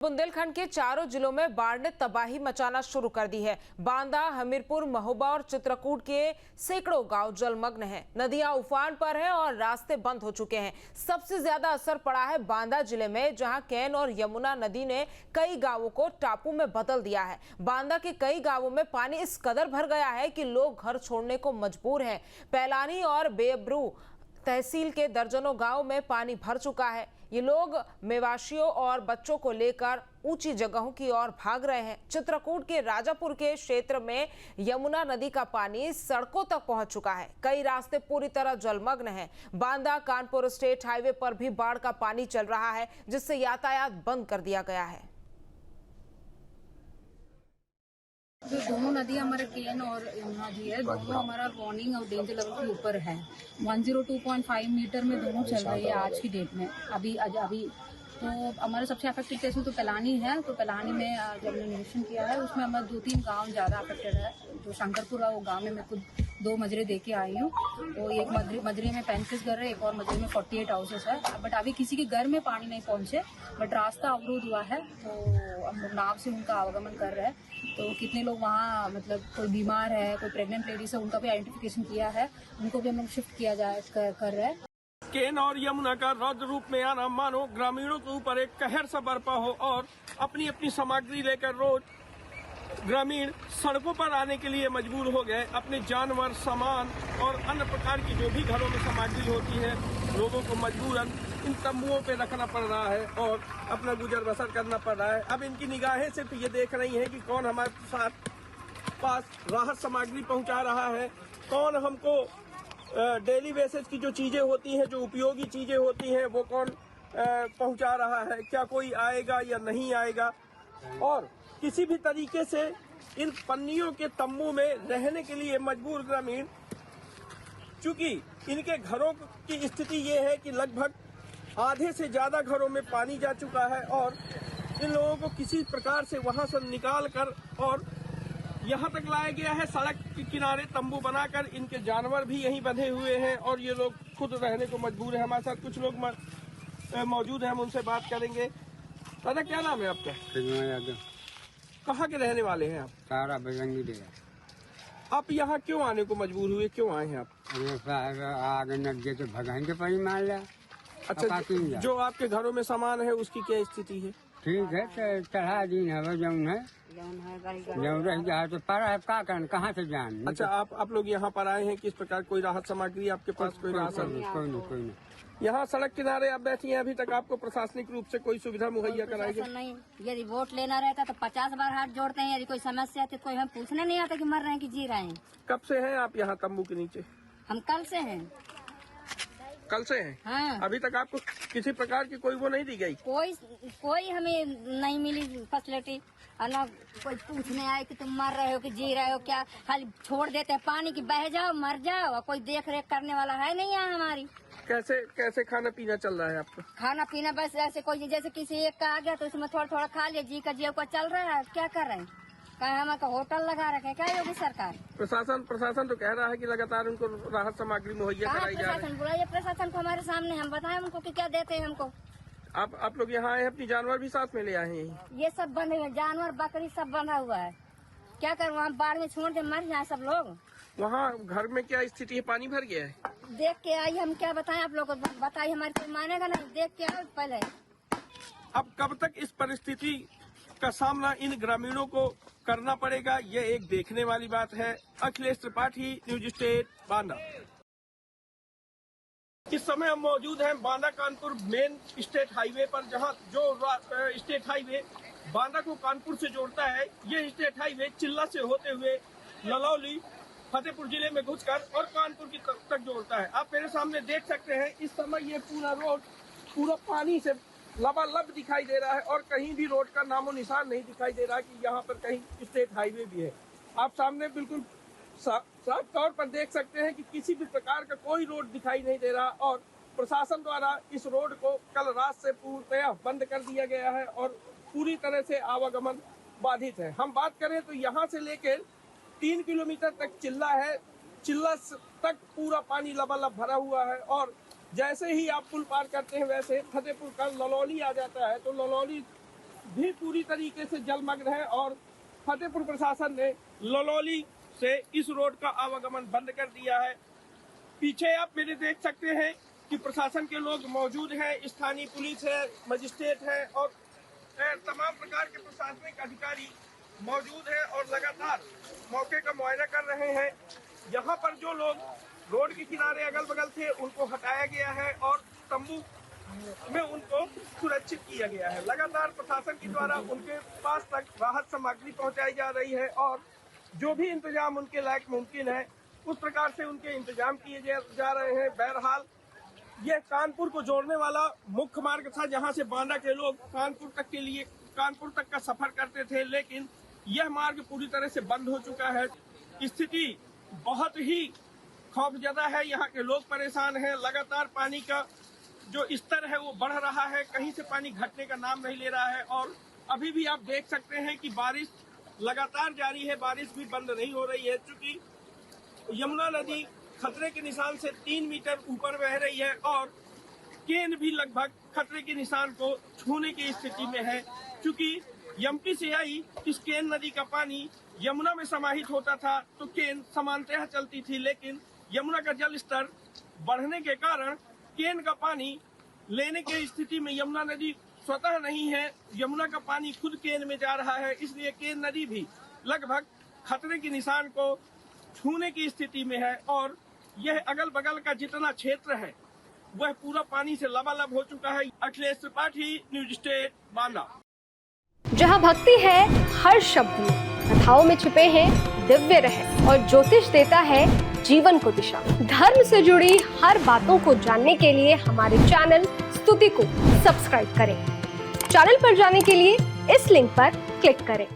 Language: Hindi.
बुंदेलखंड के चारों जिलों में बाढ़ ने तबाही मचाना शुरू कर दी है। बांदा, हमीरपुर, महोबा और चित्रकूट के सैकड़ों गांव जलमग्न हैं। नदियां उफान पर हैं और रास्ते बंद हो चुके हैं। सबसे ज्यादा असर पड़ा है बांदा जिले में, जहां कैन और यमुना नदी ने कई गांवों को टापू में बदल दिया है। बांदा के कई गांवों में पानी इस कदर भर गया है कि लोग घर छोड़ने को मजबूर हैं। पैलानी और बेबरू तहसील के दर्जनों गांव में पानी भर चुका है। ये लोग मेवाशियों और बच्चों को लेकर ऊंची जगहों की ओर भाग रहे हैं। चित्रकूट के राजापुर के क्षेत्र में यमुना नदी का पानी सड़कों तक पहुंच चुका है। कई रास्ते पूरी तरह जलमग्न हैं। बांदा कानपुर स्टेट हाईवे पर भी बाढ़ का पानी चल रहा है, जिससे यातायात बंद कर दिया गया है। जो दोनों नदी हमारे केन और यमुना जी है, दोनों हमारा वार्निंग और डेंजर लेवल के ऊपर है। 102.5 मीटर में दोनों चल रही है आज की डेट में। अभी तो हमारे सबसे अफेक्टेड केस में तो पैलानी है। तो पैलानी में जब हमने निरीक्षण किया है, उसमें हमारे 2-3 गांव ज़्यादा अफेक्टेड है। जो शंकरपुर है वो गांव में मैं खुद 2 मजरे दे के आई हूँ। तो एक मजरे में 35 घर है, एक और मजरे में 48 हाउसेस है। बट अभी किसी के घर में पानी नहीं पहुंचे, बट रास्ता अवरोध हुआ है। तो हम लोग नाव से उनका आवागमन कर रहे हैं। तो कितने लोग वहाँ, मतलब कोई बीमार है, कोई प्रेग्नेंट लेडीज है, उनका भी आइडेंटिफिकेशन किया है, उनको भी हम लोग शिफ्ट किया कर रहे हैं। केन और यमुना का रौद्र रूप में आना मानो ग्रामीणों के ऊपर एक कहर सा बरपा हो और अपनी अपनी सामग्री लेकर रोज ग्रामीण सड़कों पर आने के लिए मजबूर हो गए। अपने जानवर, सामान और अन्य प्रकार की जो भी घरों में सामग्री होती है, लोगों को मजबूरन इन तंबुओं पे रखना पड़ रहा है और अपना गुजर बसर करना पड़ रहा है। अब इनकी निगाहें सिर्फ ये देख रही हैं कि कौन हमारे पास राहत सामग्री पहुंचा रहा है, कौन हमको डेली बेसिस की जो चीजें होती हैं, जो उपयोगी चीजें होती हैं, वो कौन पहुंचा रहा है, क्या कोई आएगा या नहीं आएगा। और किसी भी तरीके से इन पन्नियों के तंबू में रहने के लिए मजबूर ग्रामीण, चूंकि इनके घरों की स्थिति ये है कि लगभग आधे से ज्यादा घरों में पानी जा चुका है और इन लोगों को किसी प्रकार से वहां से निकाल कर और यहाँ तक लाया गया है। सड़क के किनारे तंबू बनाकर इनके जानवर भी यहीं बंधे हुए हैं और ये लोग खुद रहने को मजबूर है। हमारे साथ कुछ लोग मौजूद हैं, हम उनसे बात करेंगे। दादा, क्या नाम है आपका? कहाँ के रहने वाले हैं आप? सारा बजरंगी डेरा। आप यहाँ क्यों आने को मजबूर हुए, क्यों आए हैं आप? आगे नदिया तो भगाएंगे पानी मार लिया। अच्छा, जो आपके घरों में सामान है उसकी क्या स्थिति है? ठीक है, तो चढ़ा दिन है, जौन है जौन रह गया तो पर है, का कहाँ से जान। अच्छा, आप लोग यहाँ पर आए हैं, किस प्रकार कोई राहत सामग्री आपके पास? कोई राशन? कोई नहीं। यहाँ सड़क किनारे आप बैठी हैं, अभी तक आपको प्रशासनिक रूप से कोई सुविधा मुहैया कराई गई? नहीं, यदि वोट लेना रहता तो 50 बार हाथ जोड़ते हैं। यदि कोई समस्या आती तो कोई हम पूछने नहीं आता कि मर रहे हैं कि जी रहे हैं। कब से हैं आप यहाँ तंबू के नीचे? हम कल से हैं। कल से हैं? हाँ। अभी तक आपको किसी प्रकार की कोई वो नहीं दी गई? कोई हमें नहीं मिली फैसिलिटी। ना कोई पूछने आए कि तुम मर रहे हो कि जी रहे हो, क्या खाली छोड़ देते हैं पानी की, बह जाओ मर जाओ, और कोई देख रेख करने वाला है नहीं यहाँ हमारी। कैसे खाना पीना चल रहा है आपका? खाना पीना बस ऐसे कोई, जैसे किसी एक का आ गया तो उसमें थोड़ा थोड़ा खा लिया, जी का जी को चल रहा है। क्या कर रहे हैं? कहा हमारा होटल लगा रखे, क्या योगी सरकार? प्रशासन तो कह रहा है कि लगातार उनको राहत सामग्री मुहैया कराई जा रही है। प्रशासन बुलाइए, प्रशासन को हमारे सामने, हम बताएं उनको कि क्या देते हैं हमको। आप लोग यहाँ आए, अपनी जानवर भी साथ में ले आए हैं? ये सब बंधे हुए जानवर, बकरी सब बंधा हुआ है। क्या कर, वहाँ बाढ़ में छोड़ के मर जाए सब लोग। वहाँ घर में क्या स्थिति है? पानी भर गया है? देख के आई, हम क्या बताएं आप लोग को, बताइए, हमारी कोई मानेगा नहीं। देख के आओ पहले। अब कब तक इस परिस्थिति का सामना इन ग्रामीणों को करना पड़ेगा, ये एक देखने वाली बात है। Akhilesh Tripathi, news state, Banda. इस समय हम मौजूद हैं Banda Kanpur main state highway पर, जहां जो स्टेट हाईवे बांदा को कानपुर से जोड़ता है। ये स्टेट हाईवे चिल्ला से होते हुए ललौली, फतेहपुर जिले में घुसकर और कानपुर की तक जोड़ता है। आप मेरे सामने देख सकते हैं, इस समय ये पूरा रोड पूरा पानी से लबालब दिखाई दे रहा है और कहीं भी रोड का नामो निशान नहीं दिखाई दे रहा कि यहाँ पर कहीं स्टेट हाईवे भी है। आप सामने बिल्कुल साफ तौर पर देख सकते हैं कि किसी भी प्रकार का कोई रोड दिखाई नहीं दे रहा और प्रशासन द्वारा इस रोड को कल रात से पूर्णतः बंद कर दिया गया है और पूरी तरह से आवागमन बाधित है। हम बात करें तो यहाँ से लेकर 3 किलोमीटर तक चिल्ला है, चिल्ला तक पूरा पानी लबालब भरा हुआ है और जैसे ही आप पुल पार करते हैं वैसे फतेहपुर का ललौली आ जाता है। तो ललौली भी पूरी तरीके से जलमग्न है और फतेहपुर प्रशासन ने ललौली से इस रोड का आवागमन बंद कर दिया है। पीछे आप मेरे देख सकते हैं कि प्रशासन के लोग मौजूद हैं, स्थानीय पुलिस है, मजिस्ट्रेट है और तमाम प्रकार के प्रशासनिक अधिकारी मौजूद हैं और लगातार मौके का मुआयना कर रहे हैं। यहाँ पर जो लोग रोड के किनारे अगल बगल थे उनको हटाया गया है और तंबू में उनको सुरक्षित किया गया है। लगातार प्रशासन के द्वारा उनके पास तक राहत सामग्री पहुंचाई जा रही है और जो भी इंतजाम उनके लायक मुमकिन है उस प्रकार से उनके इंतजाम किए जा रहे हैं। बहरहाल यह कानपुर को जोड़ने वाला मुख्य मार्ग था, जहां से बांदा के लोग कानपुर तक का सफर करते थे, लेकिन यह मार्ग पूरी तरह से बंद हो चुका है। स्थिति बहुत ही खौफजदा है, यहाँ के लोग परेशान हैं। लगातार पानी का जो स्तर है वो बढ़ रहा है, कहीं से पानी घटने का नाम नहीं ले रहा है और अभी भी आप देख सकते हैं कि बारिश लगातार जारी है, बारिश भी बंद नहीं हो रही है। चूंकि यमुना नदी खतरे के निशान से 3 मीटर ऊपर बह रही है और केन भी लगभग खतरे के निशान को छूने की स्थिति में है। चूंकि यमपी से आई इस केन नदी का पानी यमुना में समाहित होता था तो केन समानतः चलती थी, लेकिन यमुना का जल स्तर बढ़ने के कारण केन का पानी लेने की स्थिति में यमुना नदी स्वतः नहीं है, यमुना का पानी खुद केन में जा रहा है। इसलिए केन नदी भी लगभग खतरे के निशान को छूने की स्थिति में है और यह अगल बगल का जितना क्षेत्र है वह पूरा पानी से लबालब हो चुका है। Akhilesh Tripathi, news state, Banda. जहाँ भक्ति है हर शब्द में, कथाओं में छुपे हैं दिव्य रहस्य और ज्योतिष देता है जीवन को दिशा। धर्म से जुड़ी हर बातों को जानने के लिए हमारे चैनल स्तुति को सब्सक्राइब करें। चैनल पर जाने के लिए इस लिंक पर क्लिक करें।